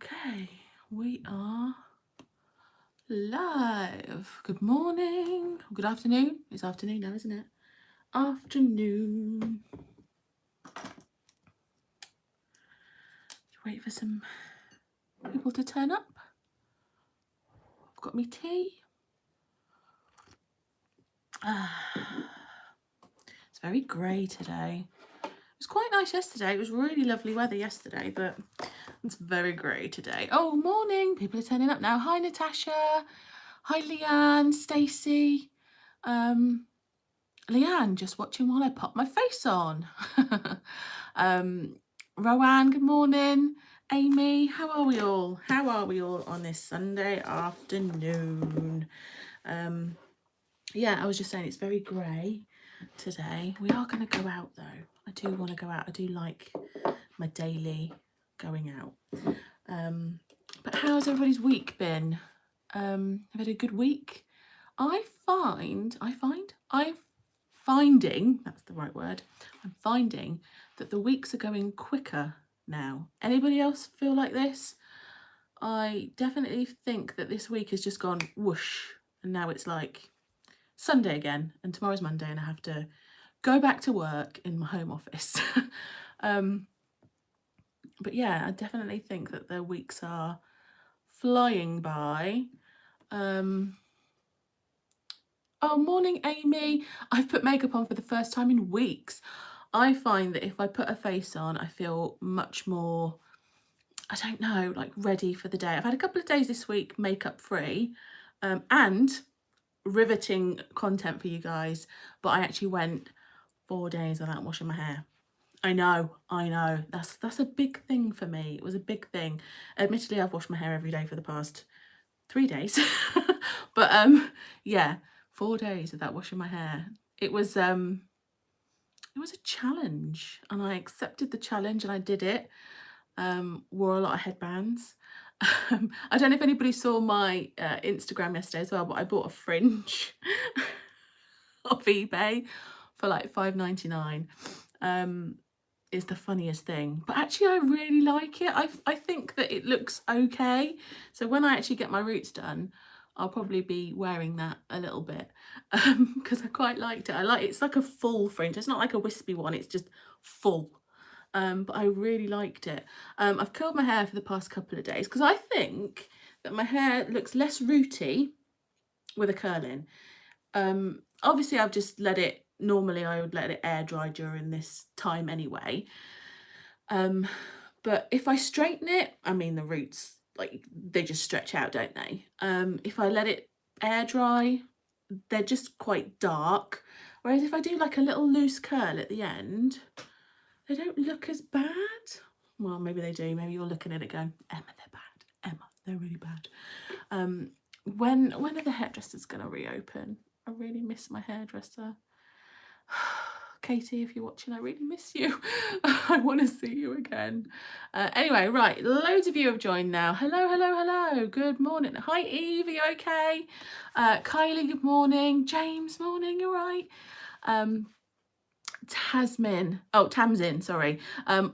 Okay, we are live. Good morning, good afternoon. It's afternoon now, isn't it? Afternoon. Wait for some people to turn up. I've got me tea. It's very grey today. It was quite nice yesterday. It was really lovely weather yesterday, but it's very grey today. Oh, morning. People are turning up now. Hi, Natasha. Hi, Leanne, Stacey. Leanne, just watching while I pop my face on. Rowan, good morning. Amy, how are we all? How are we all on this Sunday afternoon? Yeah, I was just saying it's very grey today. We are going to go out though. I do want to go out. I do like my daily going out. But how's everybody's week been? I've had a good week. I'm finding, that's the right word, I'm finding that the weeks are going quicker now. Anybody else feel like this? I definitely think that this week has just gone whoosh, and now it's like Sunday again, and tomorrow's Monday, and I have to go back to work in my home office. But yeah, I definitely think that the weeks are flying by. Oh, morning, Amy. I've put makeup on for the first time in weeks. I find that if I put a face on, I feel much more, I don't know, like ready for the day. I've had a couple of days this week makeup free and riveting content for you guys, but I actually went 4 days without washing my hair. I know. That's a big thing for me. It was a big thing. Admittedly, I've washed my hair every day for the past 3 days. But yeah, 4 days without washing my hair. It was a challenge, and I accepted the challenge and I did it. Wore a lot of headbands. I don't know if anybody saw my Instagram yesterday as well, but I bought a fringe off eBay for like $5.99. It's the funniest thing, but actually I really like it. I think that it looks okay. So when I actually get my roots done, I'll probably be wearing that a little bit because I quite liked it. It's like a full fringe. It's not like a wispy one. It's just full. But I really liked it. I've curled my hair for the past couple of days because I think that my hair looks less rooty with a curl in. Obviously I've just let it, normally I would let it air dry during this time anyway. But if I straighten it, I mean the roots, like they just stretch out, don't they? If I let it air dry, they're just quite dark. Whereas if I do like a little loose curl at the end, they don't look as bad. Well, maybe they do. Maybe you're looking at it going, Emma, they're bad. Emma, they're really bad. When are the hairdressers going to reopen? I really miss my hairdresser. Katie, if you're watching, I really miss you. I want to see you again. Anyway, right, loads of you have joined now. Hello. Good morning. Hi, Eve, are you okay? Kylie, good morning. James, morning, you're right. Tamsin, sorry.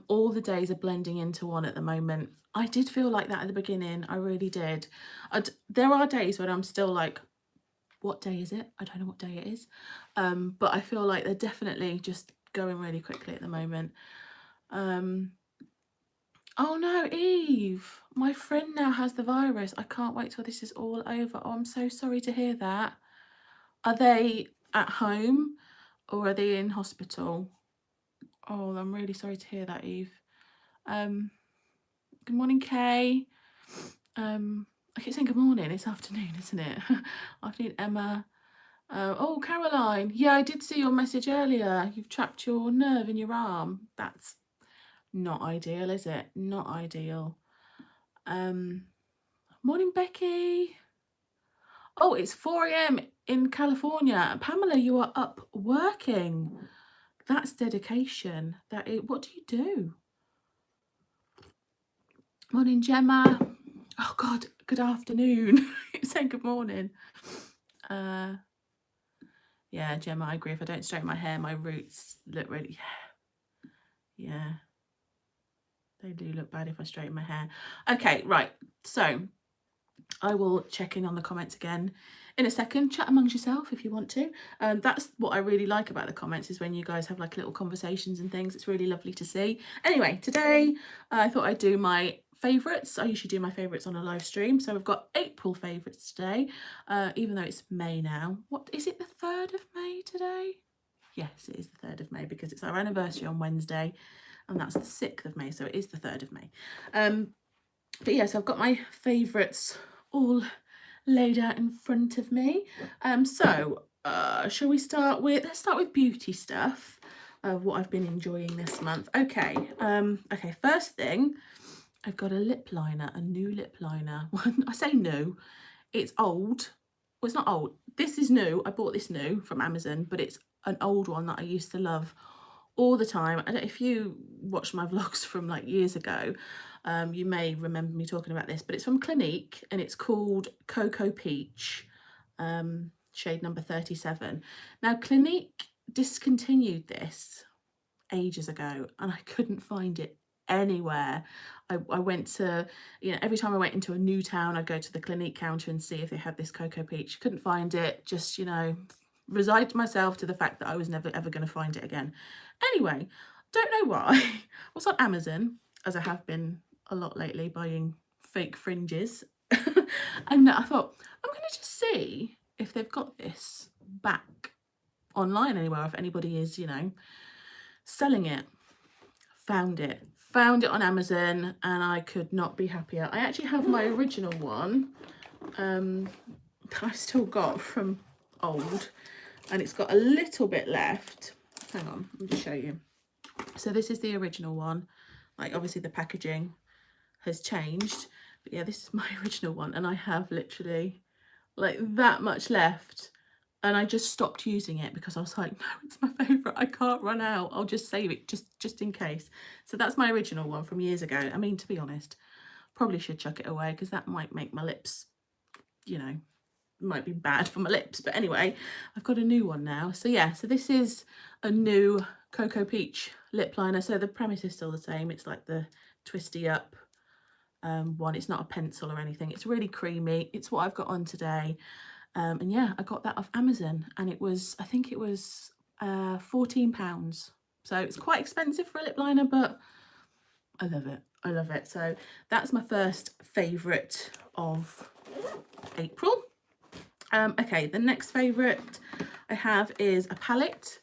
All the days are blending into one at the moment. I did feel like that at the beginning. I really did. There are days when I'm still like, what day is it? I don't know what day it is. But I feel like they're definitely just going really quickly at the moment. Oh no, Eve, my friend now has the virus. I can't wait till this is all over. Oh, I'm so sorry to hear that. Are they at home or are they in hospital? Oh, I'm really sorry to hear that, Eve. Good morning, Kay. I keep saying good morning, it's afternoon, isn't it? Afternoon, Emma. Oh, Caroline. Yeah, I did see your message earlier. You've trapped your nerve in your arm. That's not ideal, is it? Not ideal. Morning, Becky. Oh, it's 4 a.m. in California. Pamela, you are up working. That's dedication. What do you do? Morning, Gemma. Oh God, good afternoon. You said good morning. Yeah, Gemma, I agree. If I don't straighten my hair, my roots look really, yeah. They do look bad if I straighten my hair. Okay, right. So I will check in on the comments again in a second. Chat amongst yourself if you want to. That's what I really like about the comments, is when you guys have like little conversations and things. It's really lovely to see. Anyway, today I thought I'd do my favourites. I usually do my favourites on a live stream. So I've got April favourites today, even though it's May now. What is it, the 3rd of May today? Yes, it is the 3rd of May because it's our anniversary on Wednesday, and that's the 6th of May, so it is the 3rd of May. But yeah, so I've got my favourites all laid out in front of me. Shall we start with, let's start with beauty stuff of what I've been enjoying this month. Okay, first thing, I've got a lip liner, a new lip liner. I say new, it's old. Well, it's not old. This is new. I bought this new from Amazon, but it's an old one that I used to love all the time. I don't know if you watched my vlogs from like years ago, you may remember me talking about this, but it's from Clinique and it's called Cocoa Peach, shade number 37. Now Clinique discontinued this ages ago and I couldn't find it anywhere. I went to, every time I went into a new town, I'd go to the Clinique counter and see if they had this Cocoa Peach. Couldn't find it, just, resigned myself to the fact that I was never ever going to find it again. Anyway, don't know why. I was on Amazon, as I have been a lot lately, buying fake fringes. And I thought, I'm going to just see if they've got this back online anywhere, if anybody is, selling it. Found it on Amazon, and I could not be happier. I actually have my original one that I've still got from old, and it's got a little bit left. Hang on, let me just show you. So this is the original one. Like, obviously the packaging has changed, but yeah, this is my original one, and I have literally like that much left, and I just stopped using it because I was like, no, it's my favorite, I can't run out, I'll just save it just in case. So that's my original one from years ago. I mean, to be honest, probably should chuck it away because that might make my lips, might be bad for my lips. But anyway, I've got a new one now. So yeah, so this is a new Cocoa Peach lip liner. So the premise is still the same. It's like the twisty up one. It's not a pencil or anything. It's really creamy. It's what I've got on today. And yeah, I got that off Amazon, and it was, I think it was £14. So it's quite expensive for a lip liner, but I love it. I love it. So that's my first favourite of April. Okay, the next favourite I have is a palette.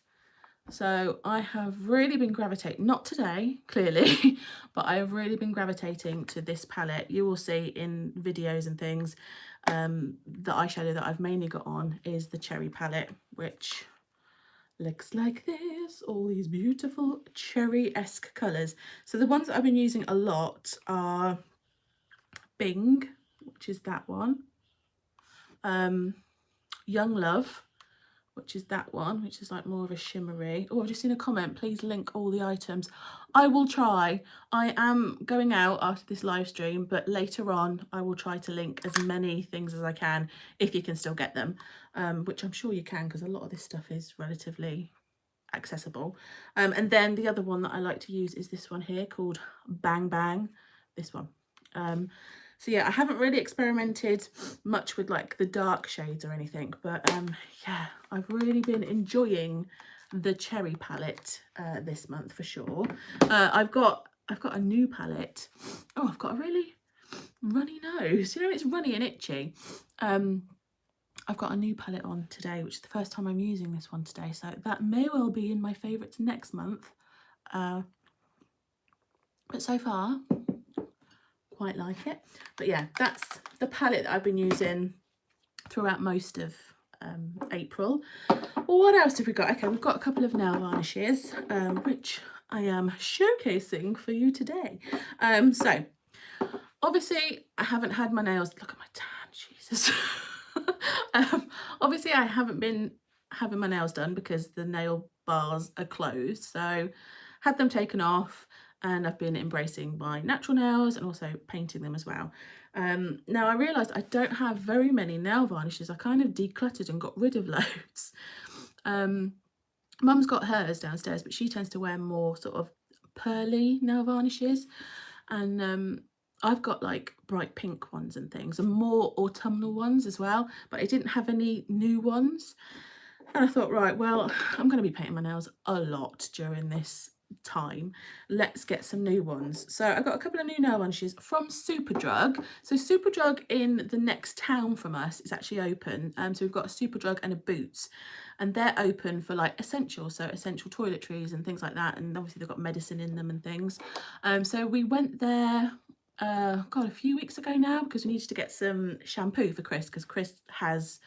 So I have really been gravitating, not today, clearly, but I have really been gravitating to this palette. You will see in videos and things, the eyeshadow that I've mainly got on is the Cherry palette, which looks like this, all these beautiful cherry-esque colours. So the ones that I've been using a lot are Bing, which is that one, Young Love, which is that one, which is like more of a shimmery. Oh, I've just seen a comment, please link all the items. I will try. I am going out after this live stream, but later on I will try to link as many things as I can, if you can still get them, which I'm sure you can, because a lot of this stuff is relatively accessible. And then the other one that I like to use is this one here called Bang Bang, this one. So yeah, I haven't really experimented much with like the dark shades or anything, but yeah, I've really been enjoying the Cherry palette this month for sure. I've got a new palette. Oh, I've got a really runny nose. It's runny and itchy. I've got a new palette on today, which is the first time I'm using this one today, so that may well be in my favourites next month. But so far, quite like it. But yeah, that's the palette that I've been using throughout most of April. Well, what else have we got? Okay, we've got a couple of nail varnishes, which I am showcasing for you today. So obviously I haven't had my nails, look at my tan, Jesus. Obviously I haven't been having my nails done because the nail bars are closed, so had them taken off, and I've been embracing my natural nails and also painting them as well. Now I realised I don't have very many nail varnishes. I kind of decluttered and got rid of loads. Mum's got hers downstairs, but she tends to wear more sort of pearly nail varnishes. and I've got like bright pink ones and things, and more autumnal ones as well, but I didn't have any new ones. And I thought, right, well, I'm going to be painting my nails a lot during this time. Let's get some new ones. So I got a couple of new nail varnishes from Superdrug. So Superdrug in the next town from us is actually open. So we've got a Superdrug and a Boots, and they're open for like essentials, so essential toiletries and things like that. And obviously they've got medicine in them and things. So we went there God, a few weeks ago now, because we needed to get some shampoo for Chris, because Chris has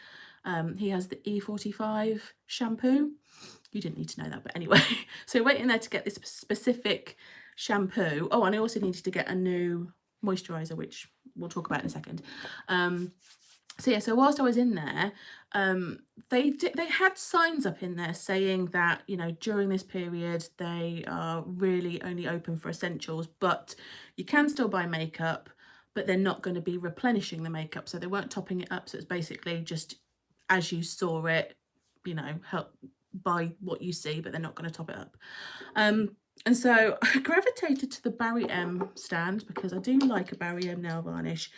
he has the E45 shampoo. You didn't need to know that, but anyway. So we went in there to get this specific shampoo. Oh, and I also needed to get a new moisturiser, which we'll talk about in a second. So yeah, so whilst I was in there, they had signs up in there saying that, you know, during this period they are really only open for essentials, but you can still buy makeup, but they're not going to be replenishing the makeup, so they weren't topping it up. So it's basically just as you saw it, you know, help buy what you see, but they're not going to top it up. And so I gravitated to the Barry M stand because I do like a Barry M nail varnish.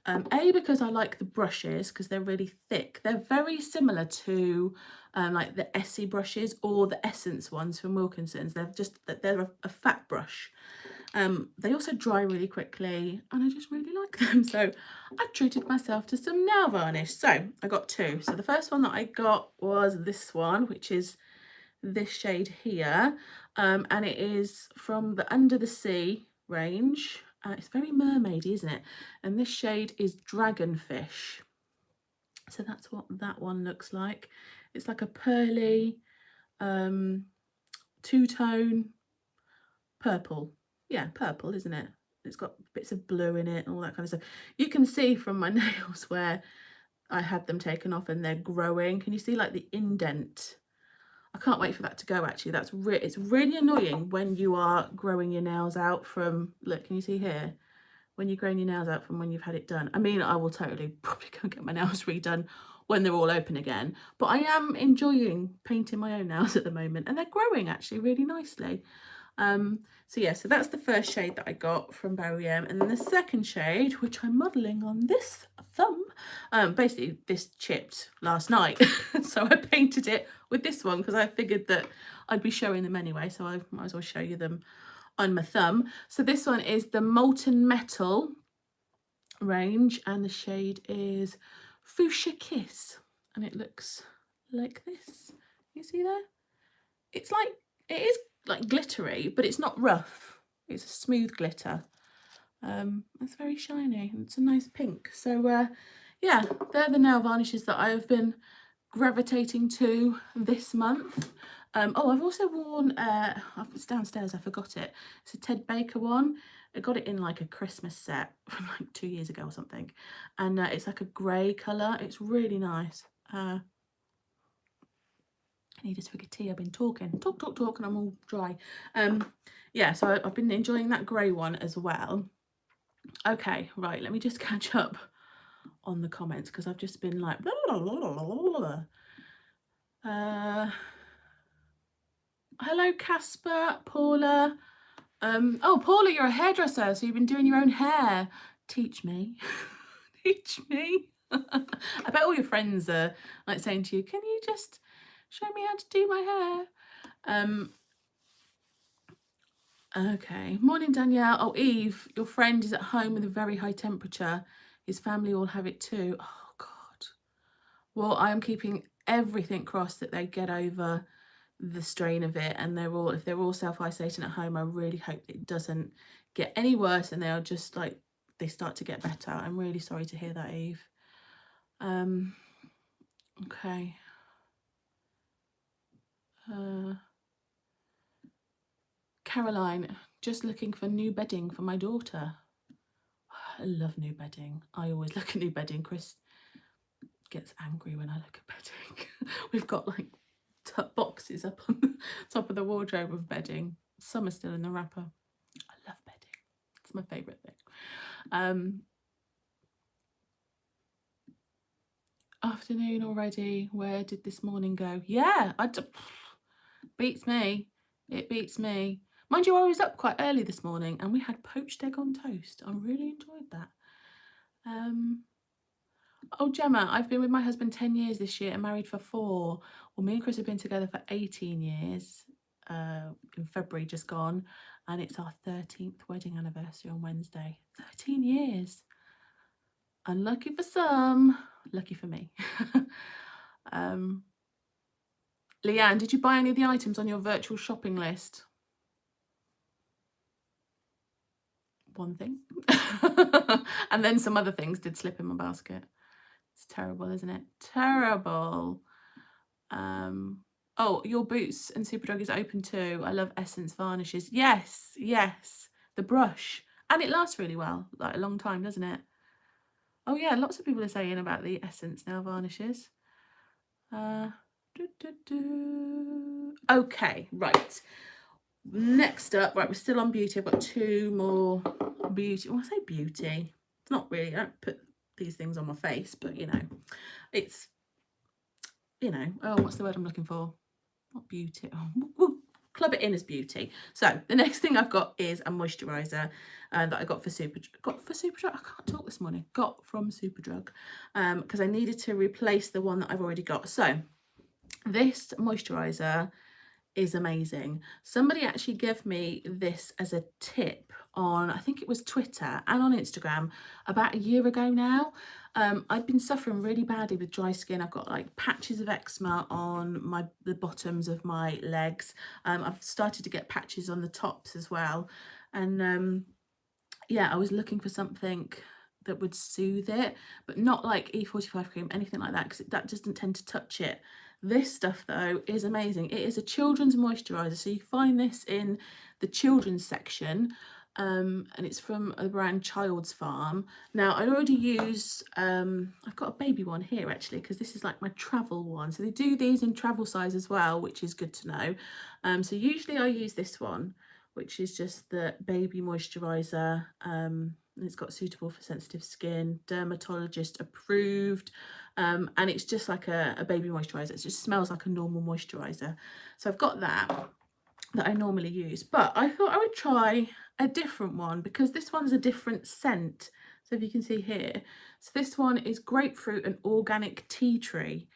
A, because I like the brushes because they're really thick. They're very similar to like the Essie brushes or the Essence ones from Wilkinson's. They're a fat brush. They also dry really quickly, and I just really like them. So I treated myself to some nail varnish. So I got two. So the first one that I got was this one, which is this shade here, and it is from the Under the Sea range. It's very mermaidy, isn't it? And this shade is Dragonfish. So that's what that one looks like. It's like a pearly two-tone purple. Yeah, purple, isn't it? It's got bits of blue in it and all that kind of stuff. You can see from my nails where I had them taken off and they're growing. Can you see like the indent? I can't wait for that to go, actually. It's really annoying when you are growing your nails out from, look, can you see here? When you're growing your nails out from when you've had it done. I mean, I will totally probably go and get my nails redone when they're all open again. But I am enjoying painting my own nails at the moment, and they're growing actually really nicely. So yeah, so that's the first shade that I got from Barry M. And then the second shade, which I'm modelling on this thumb, basically this chipped last night. So I painted it with this one because I figured that I'd be showing them anyway, so I might as well show you them on my thumb. So this one is the Molten Metal range, and the shade is Fuchsia Kiss, and it looks like this. You see there? It is like glittery, but it's not rough. It's a smooth glitter. It's very shiny. It's a nice pink. So yeah, they're the nail varnishes that I have been gravitating to this month. Oh, I've also worn, it's downstairs, I forgot it. It's a Ted Baker one. I got it in like a Christmas set from like 2 years ago or something. And it's like a grey colour. It's really nice. I need a twig of tea. I've been talking, talk, and I'm all dry. Yeah, so I've been enjoying that grey one as well. Okay, right, let me just catch up on the comments because I've just been like, blah, blah, blah, blah, blah, blah. Hello, Casper, Paula. Oh, Paula, you're a hairdresser, so you've been doing your own hair. Teach me. Teach me. I bet all your friends are like saying to you, can you just show me how to do my hair? Okay. Morning, Danielle. Oh, Eve, your friend is at home with a very high temperature. His family all have it too. Oh, God. Well, I am keeping everything crossed that they get over the strain of it, and if they're all self-isolating at home, I really hope it doesn't get any worse and they'll just like they start to get better. I'm really sorry to hear that, Eve. Okay. Caroline, just looking for new bedding for my daughter. I love new bedding. I always look at new bedding. Chris gets angry when I look at bedding. We've got like boxes up on the top of the wardrobe of bedding. Some are still in the wrapper. I love bedding. It's my favourite thing. Afternoon already. Where did this morning go? Yeah, beats me. It beats me. Mind you, I was up quite early this morning and we had poached egg on toast. I really enjoyed that. Oh, Gemma, I've been with my husband 10 years this year and married for 4. Well, me and Chris have been together for 18 years, in February just gone, and it's our 13th wedding anniversary on Wednesday. 13 years. Unlucky for some, lucky for me. um, Leanne, did you buy any of the items on your virtual shopping list? One thing. And then some other things did slip in my basket. It's terrible, isn't it? Terrible. Oh, your Boots and Superdrug is open too. I love Essence varnishes. Yes, yes. The brush. And it lasts really well, like a long time, doesn't it? Oh yeah, lots of people are saying about the Essence nail varnishes. Okay, right. Next up, right, we're still on beauty. I've got 2 more beauty. Well, I say beauty. It's not really, I don't put these things on my face, but you know, it's, you know, oh, what's the word I'm looking for? Not beauty. Oh, we'll club it in as beauty. So the next thing I've got is a moisturiser that I got for Superdrug. I can't talk this morning. Got from Superdrug because I needed to replace the one that I've already got. So this moisturiser is amazing. Somebody actually gave me this as a tip on, I think it was Twitter and on Instagram about a year ago now. I'd been suffering really badly with dry skin. I've got like patches of eczema on the bottoms of my legs. I've started to get patches on the tops as well. And yeah, I was looking for something that would soothe it, but not like E45 cream, anything like that, because that doesn't tend to touch it. This stuff though is amazing. It is a children's moisturiser, so you find this in the children's section, and it's from the brand Child's Farm. Now I already use, I've got a baby one here actually, because this is like my travel one. So they do these in travel size as well, which is good to know. So usually I use this one, which is just the baby moisturiser. It's got suitable for sensitive skin, dermatologist approved, and it's just like a baby moisturiser. It just smells like a normal moisturiser. So I've got that I normally use, but I thought I would try a different one because this one's a different scent. So if you can see here, so this one is grapefruit and organic tea tree,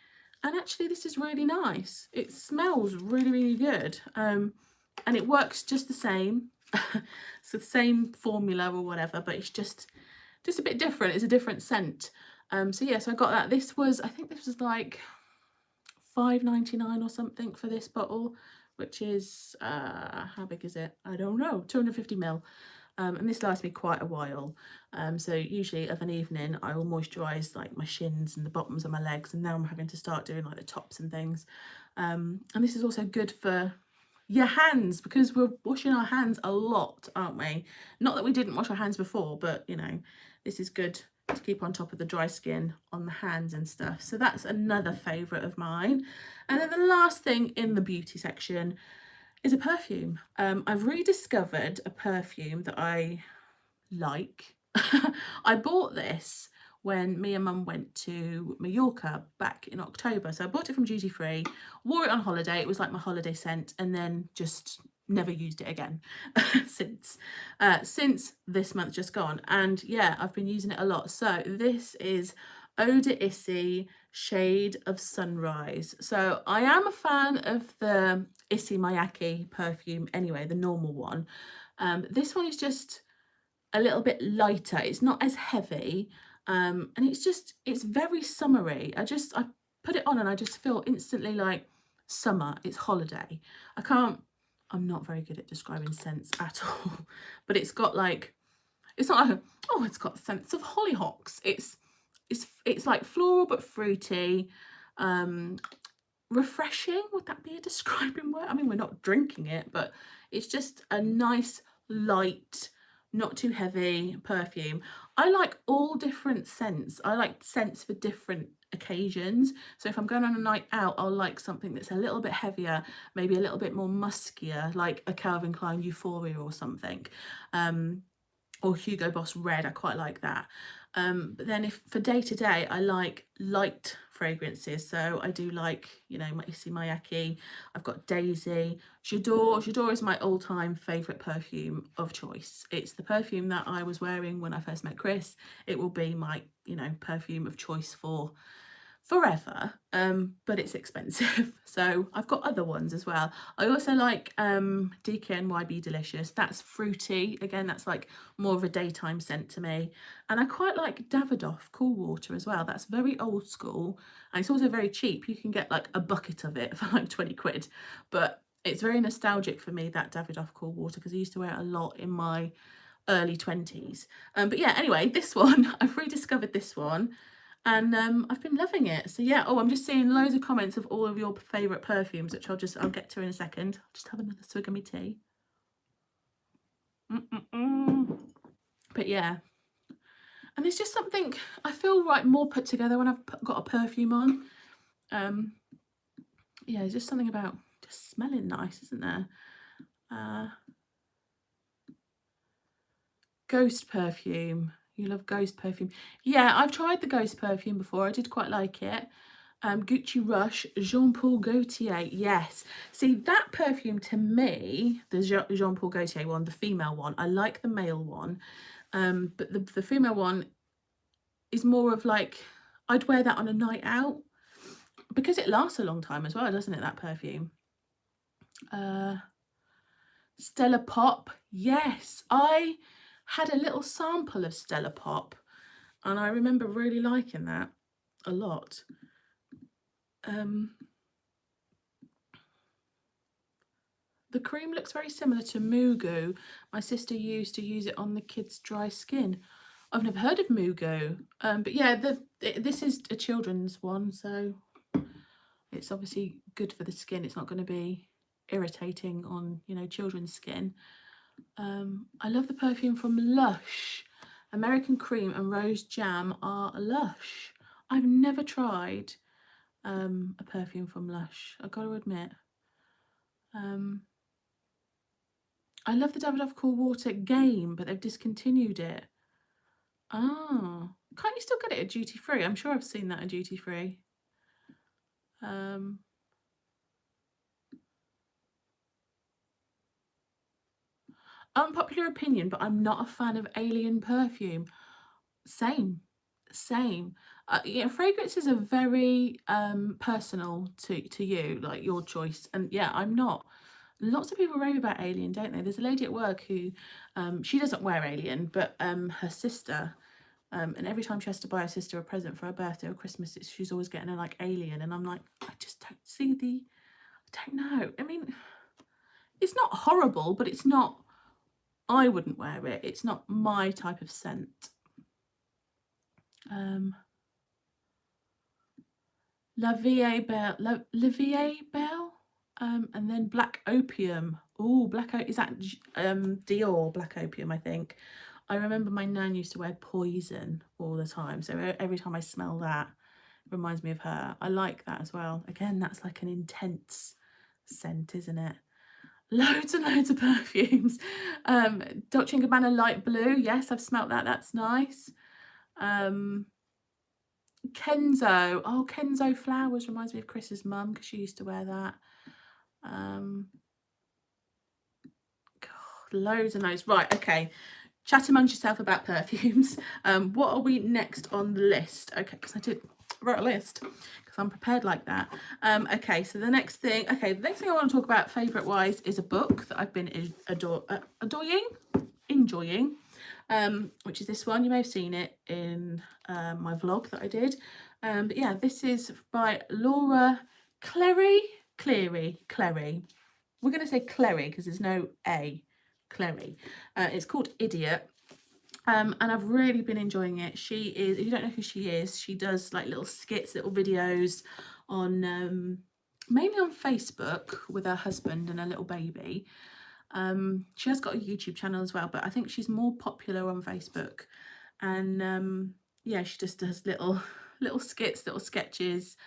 and actually this is really nice. It smells really, really good, and it works just the same. It's the same formula or whatever, but it's just a bit different. It's a different scent. So yeah, so I got that. This was, I think this was like £5.99 or something for this bottle, which is how big is it? I don't know, 250ml. And this lasts me quite a while. So usually of an evening I will moisturize like my shins and the bottoms of my legs, and now I'm having to start doing like the tops and things. And this is also good for your hands, because we're washing our hands a lot, aren't we? Not that we didn't wash our hands before, but you know, this is good to keep on top of the dry skin on the hands and stuff. So that's another favourite of mine. And then the last thing in the beauty section is a perfume. I've rediscovered a perfume that I like. I bought this when me and mum went to Mallorca back in October. So I bought it from duty free, wore it on holiday. It was like my holiday scent, and then just never used it again since this month just gone. And yeah, I've been using it a lot. So this is Eau de Issy Shade of Sunrise. So I am a fan of the Issey Miyake perfume anyway, the normal one. This one is just a little bit lighter. It's not as heavy, and it's very summery. I put it on and I just feel instantly like summer. It's holiday. I'm not very good at describing scents at all, but it's got like, it's not like it's got scents of hollyhocks. It's like floral but fruity, refreshing. Would that be a describing word? I mean, we're not drinking it, but it's just a nice light, not too heavy perfume. I like all different scents. I like scents for different occasions. So if I'm going on a night out, I'll like something that's a little bit heavier, maybe a little bit more muskier, like a Calvin Klein Euphoria or something, or Hugo Boss Red. I quite like that. But then if for day to day, I like light fragrances. So I do like, you know, my Issey Miyake, I've got Daisy, J'adore. J'adore is my all-time favourite perfume of choice. It's the perfume that I was wearing when I first met Chris. It will be my, you know, perfume of choice for forever, but it's expensive. So I've got other ones as well. I also like DKNY Delicious. That's fruity. Again, that's like more of a daytime scent to me. And I quite like Davidoff Cool Water as well. That's very old school. And it's also very cheap. You can get like a bucket of it for like 20 quid. But it's very nostalgic for me, that Davidoff Cool Water, because I used to wear it a lot in my early 20s. But yeah, anyway, this one, I've rediscovered this one. And I've been loving it. So yeah, oh, I'm just seeing loads of comments of all of your favourite perfumes, which I'll get to in a second. I'll just have another swig of my tea. But yeah, and there's just something, I feel like more put together when I've got a perfume on. Yeah, there's just something about just smelling nice, isn't there? Ghost perfume. You love Ghost perfume. Yeah, I've tried the Ghost perfume before. I did quite like it. Gucci Rush, Jean Paul Gaultier. Yes. See, that perfume to me, the Jean Paul Gaultier one, the female one, I like the male one. But the female one is more of like, I'd wear that on a night out because it lasts a long time as well, doesn't it, that perfume? Stella Pop. Yes, I had a little sample of Stella Pop and I remember really liking that a lot. The cream looks very similar to Mugu. My sister used to use it on the kids' dry skin. I've never heard of Mugu, but yeah, this is a children's one, so it's obviously good for the skin. It's not going to be irritating on, you know, children's skin. I love the perfume from Lush. American Cream and Rose Jam are Lush. I've never tried a perfume from Lush, I've got to admit. I love the Davidoff Cool Water Game, but they've discontinued it. Oh, can't you still get it at duty free? I'm sure I've seen that at duty free. Unpopular opinion, but I'm not a fan of alien perfume. Same. You know, fragrances are very personal to you, like your choice. And yeah, I'm not. Lots of people rave about Alien, don't they? There's a lady at work who, she doesn't wear Alien, but her sister, and every time she has to buy her sister a present for her birthday or Christmas, she's always getting her like Alien. And I'm like, I just don't see I don't know. I mean, it's not horrible, but it's not, I wouldn't wear it. It's not my type of scent. La Vie Belle, and then Black Opium. Oh, is that Dior Black Opium, I think. I remember my nan used to wear Poison all the time, so every time I smell that, it reminds me of her. I like that as well. Again, that's like an intense scent, isn't it? Loads and loads of perfumes. Dolce & Gabbana Light Blue. Yes, I've smelt that. That's nice. Kenzo. Oh, Kenzo Flowers reminds me of Chris's mum because she used to wear that. God, loads and loads. Right, okay. Chat amongst yourself about perfumes. What are we next on the list? Okay, because I wrote a list because I'm prepared like that. Okay, so the next thing I want to talk about favourite wise is a book that I've been enjoying, which is this one. You may have seen it in my vlog that I did. But yeah, this is by Laura Clery. We're going to say Clery because there's no A. Clery. It's called Idiot. And I've really been enjoying it. She is, if you don't know who she is, she does like little skits, little videos on mainly on Facebook with her husband and her little baby. She has got a YouTube channel as well, but I think she's more popular on Facebook. And yeah, she just does little skits, little sketches.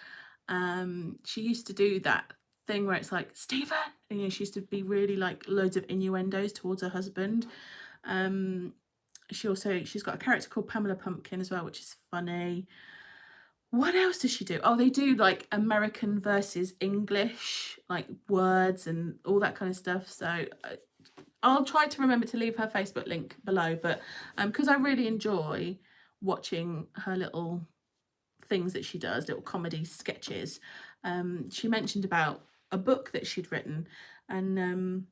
She used to do that thing where it's like, Stephen, and you know, she used to be really like loads of innuendos towards her husband. She's got a character called Pamela Pumpkin as well, which is funny. What else does she do? Oh, they do like American versus English, like words and all that kind of stuff. So I'll try to remember to leave her Facebook link below, but because I really enjoy watching her little things that she does, little comedy sketches, she mentioned about a book that she'd written, and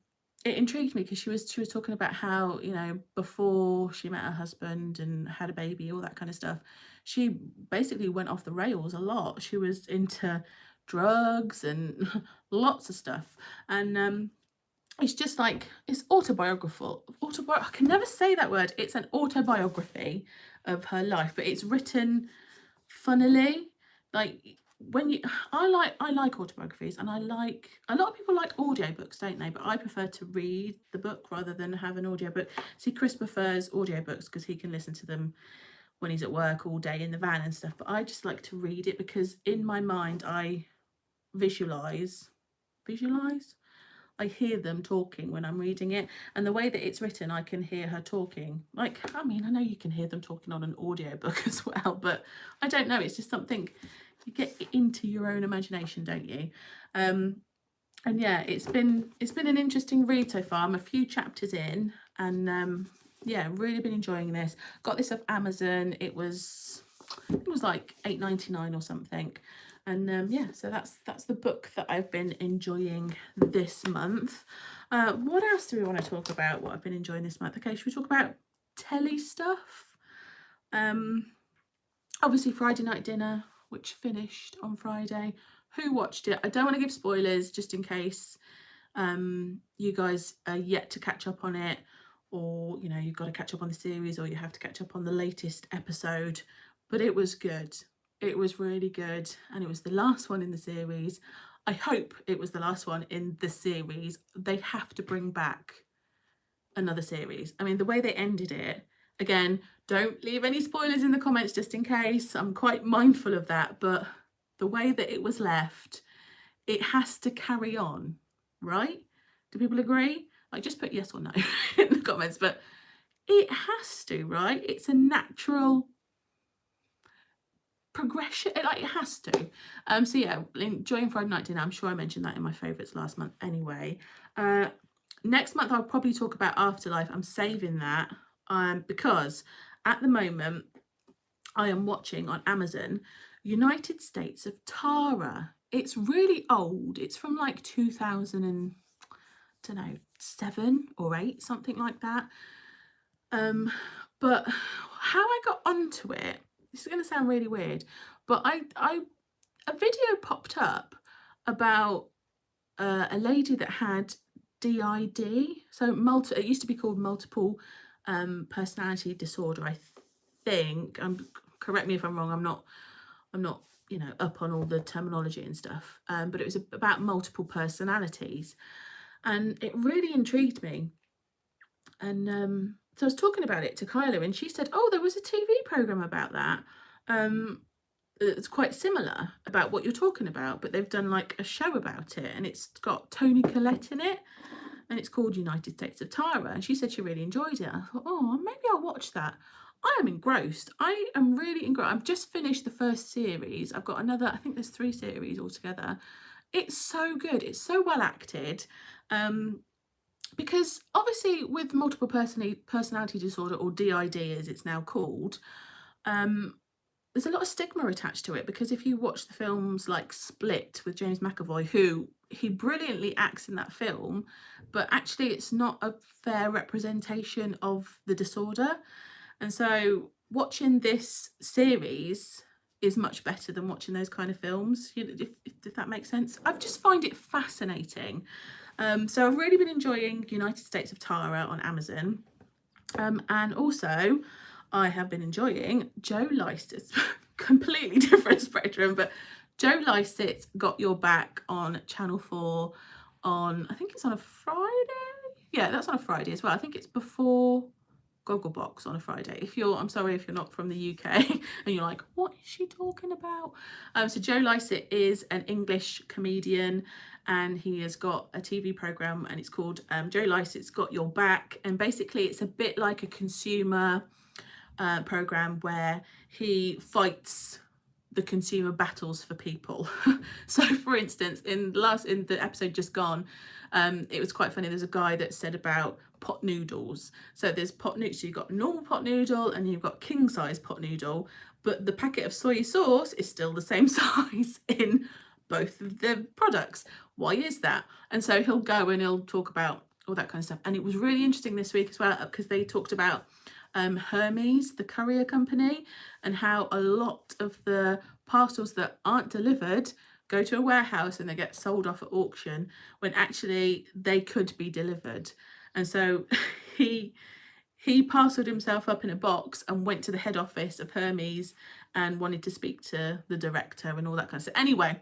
it intrigued me because she was talking about how, you know, before she met her husband and had a baby, all that kind of stuff, she basically went off the rails a lot. She was into drugs and lots of stuff, and it's just like, it's autobiographical. I can never say that word. It's an autobiography of her life, but it's written funnily. Like, when you, I like autobiographies, and I like, a lot of people like audiobooks, don't they? But I prefer to read the book rather than have an audiobook. See, Chris prefers audiobooks because he can listen to them when he's at work all day in the van and stuff. But I just like to read it because in my mind I visualize. I hear them talking when I'm reading it, and the way that it's written, I can hear her talking. Like, I mean, I know you can hear them talking on an audiobook as well, but I don't know, it's just something, you get into your own imagination, don't you? And yeah, it's been an interesting read so far. I'm a few chapters in, and yeah, really been enjoying this. Got this off Amazon. It was like £8.99 or something. And yeah, so that's the book that I've been enjoying this month. What else do we want to talk about, what I've been enjoying this month? Okay, should we talk about telly stuff? Obviously Friday Night Dinner, which finished on Friday. Who watched it? I don't want to give spoilers, just in case you guys are yet to catch up on it, or, you know, you've got to catch up on the series, or you have to catch up on the latest episode. But it was good. It was really good, and it was the last one in the series. I hope it was the last one in the series. They have to bring back another series. I mean, the way they ended it, again, don't leave any spoilers in the comments just in case. I'm quite mindful of that, but the way that it was left, it has to carry on, right? Do people agree? Like, just put yes or no in the comments, but it has to, right? It's a natural progression, like, it has to. So yeah, enjoying Friday Night Dinner. I'm sure I mentioned that in my favourites last month anyway. Next month I'll probably talk about Afterlife. I'm saving that because at the moment I am watching on Amazon United States of Tara. It's really old. It's from like 2000 and, I don't know, 7 or 8, something like that. But how I got onto it, this is going to sound really weird, but a video popped up about a lady that had DID. So it used to be called multiple personality disorder, I think. Correct me if I'm wrong. I'm not, you know, up on all the terminology and stuff. But it was about multiple personalities, and it really intrigued me. And so I was talking about it to Kyla, and she said, oh, there was a TV program about that. It's quite similar about what you're talking about, but they've done like a show about it, and it's got Toni Collette in it, and it's called United States of Tara. And she said she really enjoyed it. I thought, oh, maybe I'll watch that. I am engrossed. I am really engrossed. I've just finished the first series. I've got another, I think there's 3 series altogether. It's so good. It's so well acted. Because obviously with multiple personality disorder, or DID as it's now called, there's a lot of stigma attached to it, because if you watch the films like Split with James McAvoy, who he brilliantly acts in that film, but actually it's not a fair representation of the disorder. And so watching this series is much better than watching those kind of films, if that makes sense. I just find it fascinating. So I've really been enjoying United States of Tara on Amazon. And also I have been enjoying Joe Lycett's, completely different spectrum, but Joe Lycett's Got Your Back on Channel 4 on, I think it's on a Friday. Yeah, that's on a Friday as well. I think it's before Gogglebox on a Friday. I'm sorry if you're not from the UK and you're like, what is she talking about? So Joe Lycett is an English comedian, and he has got a TV program, and it's called Joe Lycett's Got Your Back. And basically it's a bit like a consumer program where he fights the consumer battles for people. So for instance, in the episode just gone, it was quite funny. There's a guy that said about pot noodles. So there's pot noodles, so you've got normal pot noodle and you've got king size pot noodle, but the packet of soy sauce is still the same size in both of the products. Why is that? And so he'll go and he'll talk about all that kind of stuff. And it was really interesting this week as well, because they talked about Hermes, the courier company, and how a lot of the parcels that aren't delivered go to a warehouse and they get sold off at auction when actually they could be delivered. And so he parcelled himself up in a box and went to the head office of Hermes and wanted to speak to the director and all that kind of stuff. Anyway,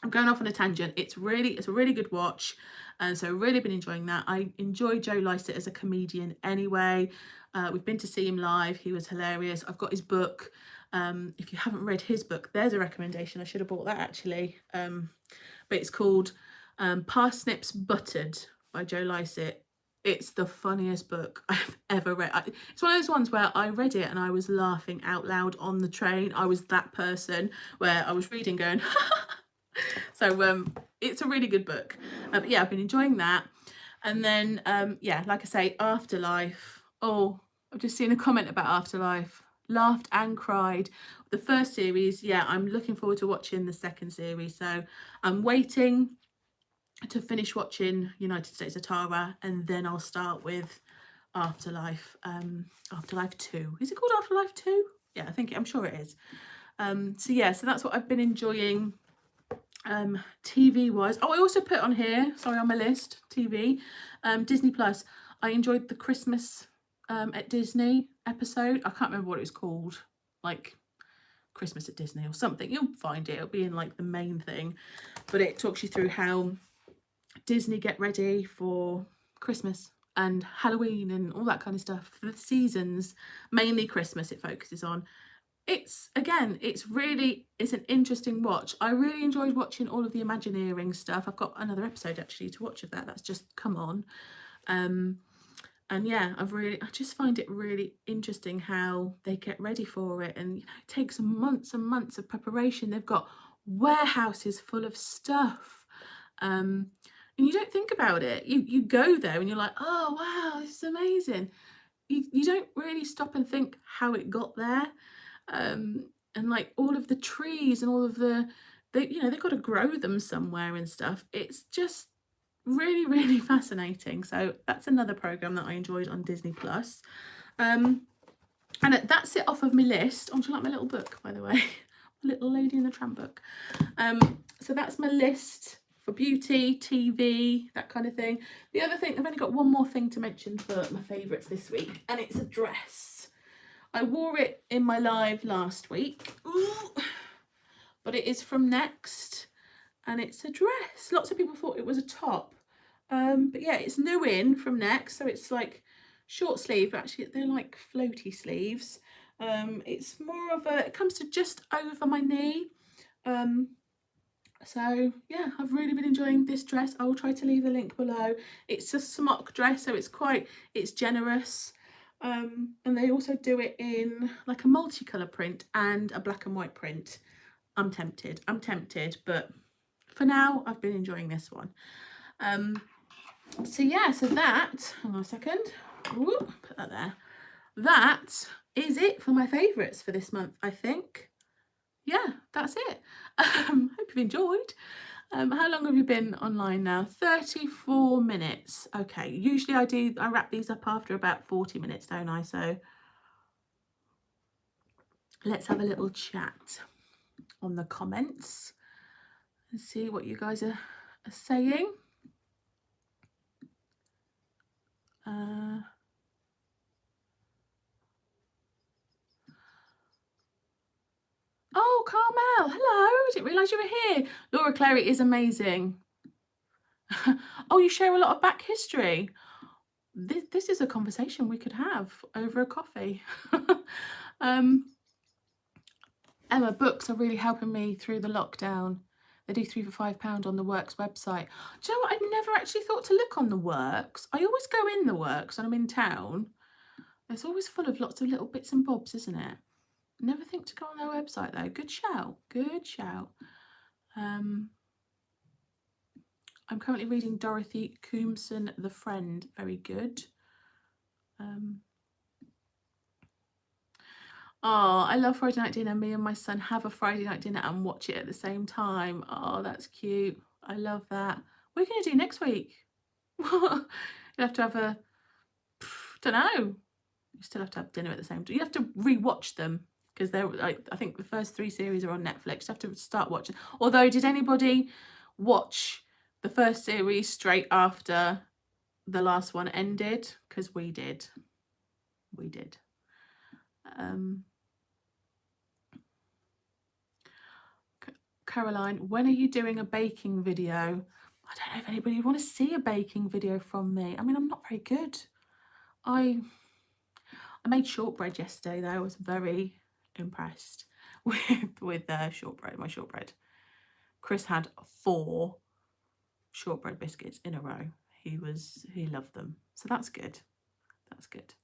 I'm going off on a tangent. It's a really good watch, and so really been enjoying that. I enjoy Joe Lycett as a comedian anyway. We've been to see him live. He was hilarious. I've got his book. If you haven't read his book, there's a recommendation. I should have bought that actually. But it's called Parsnips Buttered by Joe Lycett. It's the funniest book I've ever read. It's one of those ones where I read it and I was laughing out loud on the train. I was that person where I was reading going, so it's a really good book. But yeah, I've been enjoying that. And then, yeah, like I say, Afterlife. Oh, I've just seen a comment about Afterlife. Laughed and cried. The first series, yeah, I'm looking forward to watching the second series. So I'm waiting to finish watching United States of Tara, and then I'll start with Afterlife. Afterlife 2. Is it called Afterlife 2? Yeah, I'm sure it is. So yeah, so that's what I've been enjoying TV wise. Oh, I also put on here, sorry, on my list, TV, Disney Plus. I enjoyed the Christmas at Disney episode. I can't remember what it was called, like Christmas at Disney or something. You'll find it, it'll be in like the main thing, but it talks you through how Disney get ready for Christmas and Halloween and all that kind of stuff for the seasons. Mainly Christmas it focuses on. It's an interesting watch. I really enjoyed watching all of the Imagineering stuff. I've got another episode actually to watch of that's just come on. And yeah, I just find it really interesting how they get ready for it, and it takes months and months of preparation. They've got warehouses full of stuff, and you don't think about it. You go there and you're like, oh wow, this is amazing. You don't really stop and think how it got there. And like all of the trees and all of they've got to grow them somewhere and stuff. It's just really fascinating. So that's another program that I enjoyed on Disney Plus. And that's it off of my list. Oh, do you like my little book, by the way? My little Lady in the Tramp book. So that's my list for beauty, TV, that kind of thing. The other thing, I've only got one more thing to mention for my favourites this week, and it's a dress. I wore it in my live last week. Ooh. But it is from Next, and it's a dress. Lots of people thought it was a top, but yeah, it's new in from Next, so it's like short sleeve, but actually they're like floaty sleeves. It's more of it comes to just over my knee. So yeah, I've really been enjoying this dress. I will try to leave the link below. It's a smock dress, so it's generous. And they also do it in like a multicolour print and a black and white print. I'm tempted, but for now I've been enjoying this one. So yeah, so that, hang on a second, whoop, put that there. That is it for my favourites for this month, I think. Yeah, that's it. Hope you've enjoyed. How long have you been online now? 34 minutes. Okay, usually I wrap these up after about 40 minutes, don't I? So let's have a little chat on the comments and see what you guys are saying. Oh, Carmel, hello. Didn't realise you were here. Laura Clary is amazing. Oh, you share a lot of back history. This is a conversation we could have over a coffee. Emma, books are really helping me through the lockdown. They do 3 for £5 on the Works website. Do you know what? I've never actually thought to look on the Works. I always go in the Works when I'm in town. It's always full of lots of little bits and bobs, isn't it? Never think to go on their website though. Good shout. Good shout. I'm currently reading Dorothy Coomson, The Friend. Very good. Oh, I love Friday night dinner. Me and my son have a Friday night dinner and watch it at the same time. Oh, that's cute. I love that. What are you going to do next week? You have to have a, don't know. You still have to have dinner at the same time. You have to re-watch them because they're like, I think the first 3 series are on Netflix. You have to start watching. Although, did anybody watch the first series straight after the last one ended? Because we did. We did. Caroline, when are you doing a baking video? I don't know if anybody would want to see a baking video from me. I mean, I'm not very good. I made shortbread yesterday though. I was very impressed with shortbread, my shortbread. Chris had 4 shortbread biscuits in a row. He loved them. So that's good. That's good.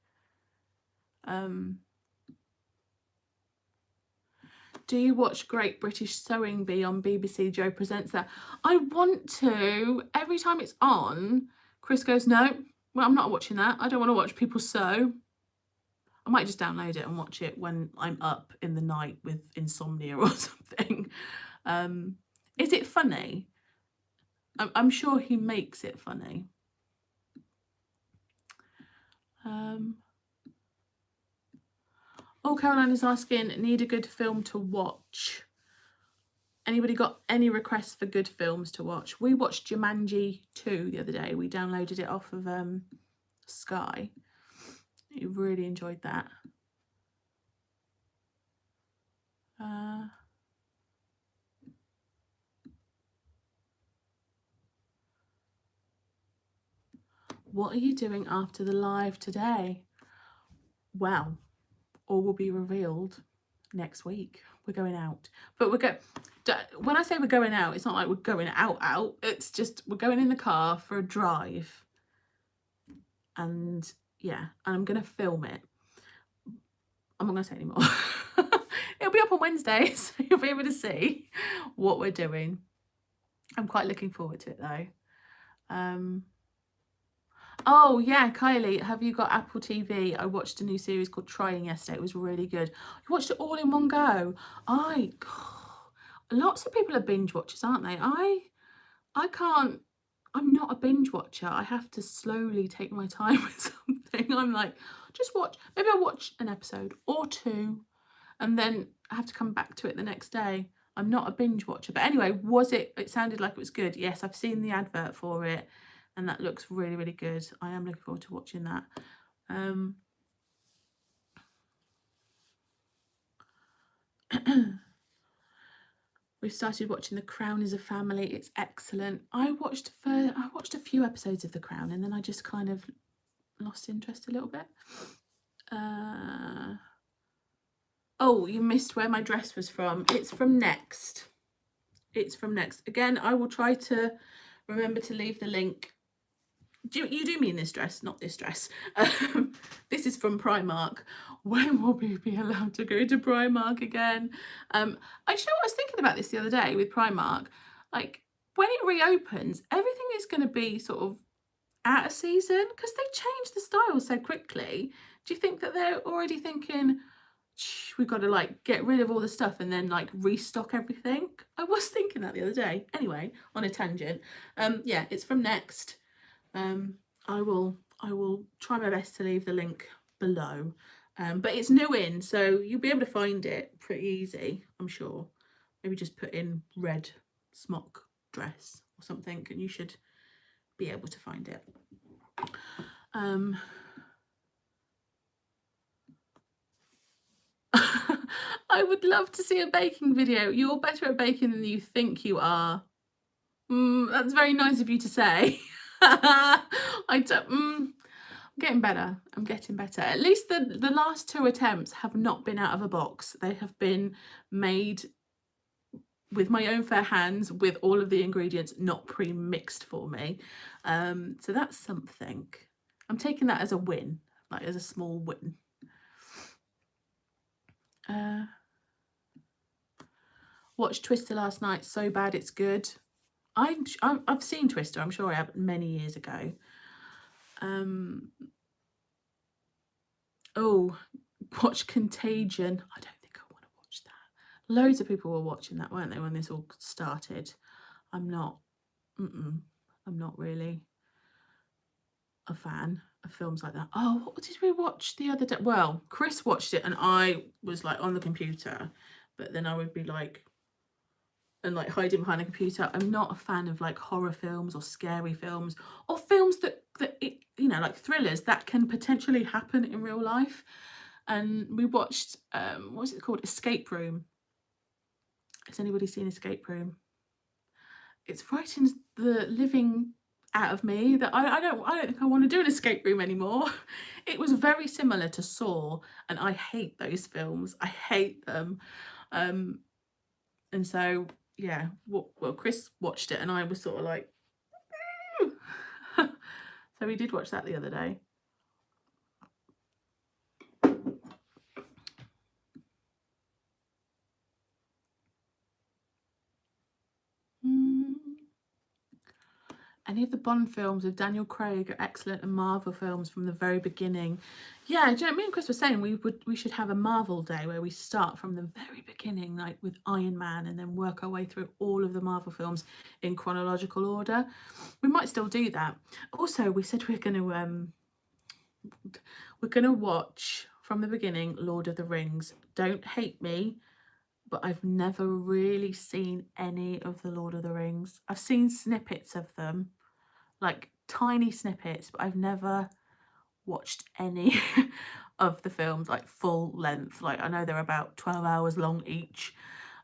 Do you watch Great British Sewing Bee on BBC? Joe presents that. I want to. Every time it's on, Chris goes, no, well, I'm not watching that. I don't want to watch people sew. I might just download it and watch it when I'm up in the night with insomnia or something. Is it funny? I'm sure he makes it funny. Oh, Caroline is asking, need a good film to watch? Anybody got any requests for good films to watch? We watched Jumanji 2 the other day. We downloaded it off of Sky. I really enjoyed that. What are you doing after the live today? Well, all will be revealed next week. We're going out, but when I say we're going out, it's not like we're going out. It's just we're going in the car for a drive, and yeah, and I'm gonna film it. I'm not gonna say anymore. It'll be up on Wednesday, so you'll be able to see what we're doing. I'm quite looking forward to it though. Oh yeah, Kylie, have you got Apple TV? I watched a new series called Trying yesterday. It was really good. You watched it all in one go. Lots of people are binge watchers, aren't they? I can't. I'm not a binge watcher. I have to slowly take my time with something. I'm like, just watch. Maybe I'll watch an episode or 2 and then I have to come back to it the next day. I'm not a binge watcher. But anyway, it sounded like it was good. Yes, I've seen the advert for it and that looks really, really good. I am looking forward to watching that. We've started watching The Crown is a Family. It's excellent. I watched a few episodes of The Crown and then I just kind of lost interest a little bit. Oh, you missed where my dress was from. It's from Next. It's from Next. Again, I will try to remember to leave the link. You do mean this dress, not this dress. This is from Primark. When will we be allowed to go to Primark again? I was thinking about this the other day with Primark. Like, when it reopens, everything is going to be sort of out of season because they change the style so quickly. Do you think that they're already thinking, we've got to like get rid of all the stuff and then like restock everything? I was thinking that the other day. Anyway, on a tangent. Yeah, it's from Next. I will try my best to leave the link below. But it's new in, so you'll be able to find it pretty easy, I'm sure. Maybe just put in red smock dress or something and you should be able to find it. I would love to see a baking video. You're better at baking than you think you are. That's very nice of you to say. I'm getting better. I'm getting better. At least the last 2 attempts have not been out of a box. They have been made with my own fair hands with all of the ingredients not pre-mixed for me. So that's something. I'm taking that as a win, like as a small win. Watched Twister last night. So bad it's good. I've seen Twister. I'm sure I have, many years ago. Oh, watch Contagion. I don't think I want to watch that. Loads of people were watching that, weren't they, when this all started? I'm not. I'm not really a fan of films like that. Oh, what did we watch the other day? Well, Chris watched it and I was like on the computer, but then I would be like, and like hiding behind the computer. I'm not a fan of like horror films or scary films or films that it, you know, like thrillers that can potentially happen in real life. And we watched what's it called? Escape Room. Has anybody seen Escape Room? It's frightened the living out of me that I don't think I want to do an escape room anymore. It was very similar to Saw, and I hate those films. I hate them. And so yeah, well, Chris watched it and I was sort of like so we did watch that the other day. Any of the Bond films with Daniel Craig are excellent, and Marvel films from the very beginning. Yeah, do you know, me and Chris were saying we should have a Marvel day where we start from the very beginning, like with Iron Man, and then work our way through all of the Marvel films in chronological order. We might still do that. Also, we said we're gonna watch from the beginning Lord of the Rings. Don't hate me, but I've never really seen any of the Lord of the Rings. I've seen snippets of them, like tiny snippets, but I've never watched any of the films like full length. Like I know they're about 12 hours long each.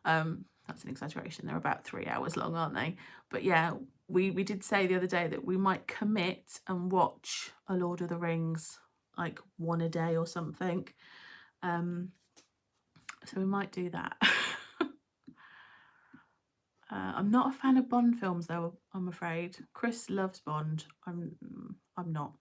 That's an exaggeration. They're about 3 hours long, aren't they? But yeah, we did say the other day that we might commit and watch a Lord of the Rings, like one a day or something. So we might do that. I'm not a fan of Bond films though, I'm afraid. Chris loves Bond. I'm not.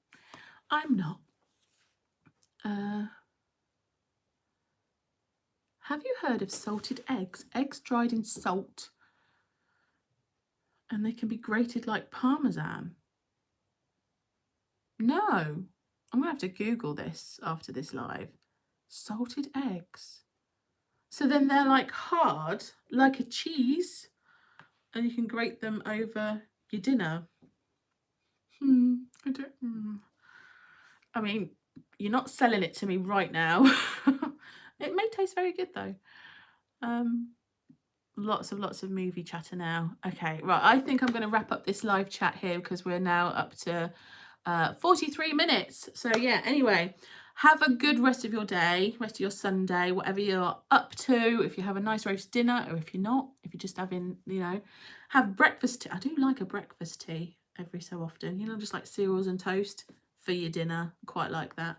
Have you heard of salted eggs? Eggs dried in salt, and they can be grated like parmesan. No, I'm gonna have to Google this after this live. Salted eggs. So then they're like hard, like a cheese, and you can grate them over your dinner. I mean, you're not selling it to me right now. It may taste very good though. Lots of movie chatter now. Okay, right, I think I'm going to wrap up this live chat here because we're now up to 43 minutes. So yeah, anyway, have a good rest of your day, rest of your Sunday, whatever you're up to. If you have a nice roast dinner, or if you're not, if you're just having, you know, have breakfast. I do like a breakfast tea every so often, you know, just like cereals and toast for your dinner. Quite like that.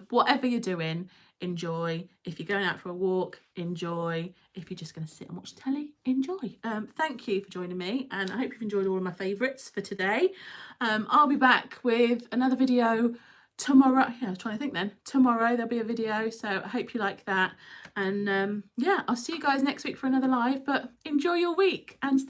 Whatever you're doing, enjoy. If you're going out for a walk, enjoy. If you're just going to sit and watch telly, enjoy. Thank you for joining me, and I hope you've enjoyed all of my favourites for today. I'll be back with another video tomorrow. Yeah, I was trying to think then. Tomorrow there'll be a video, so I hope you like that. And yeah, I'll see you guys next week for another live, but enjoy your week and stay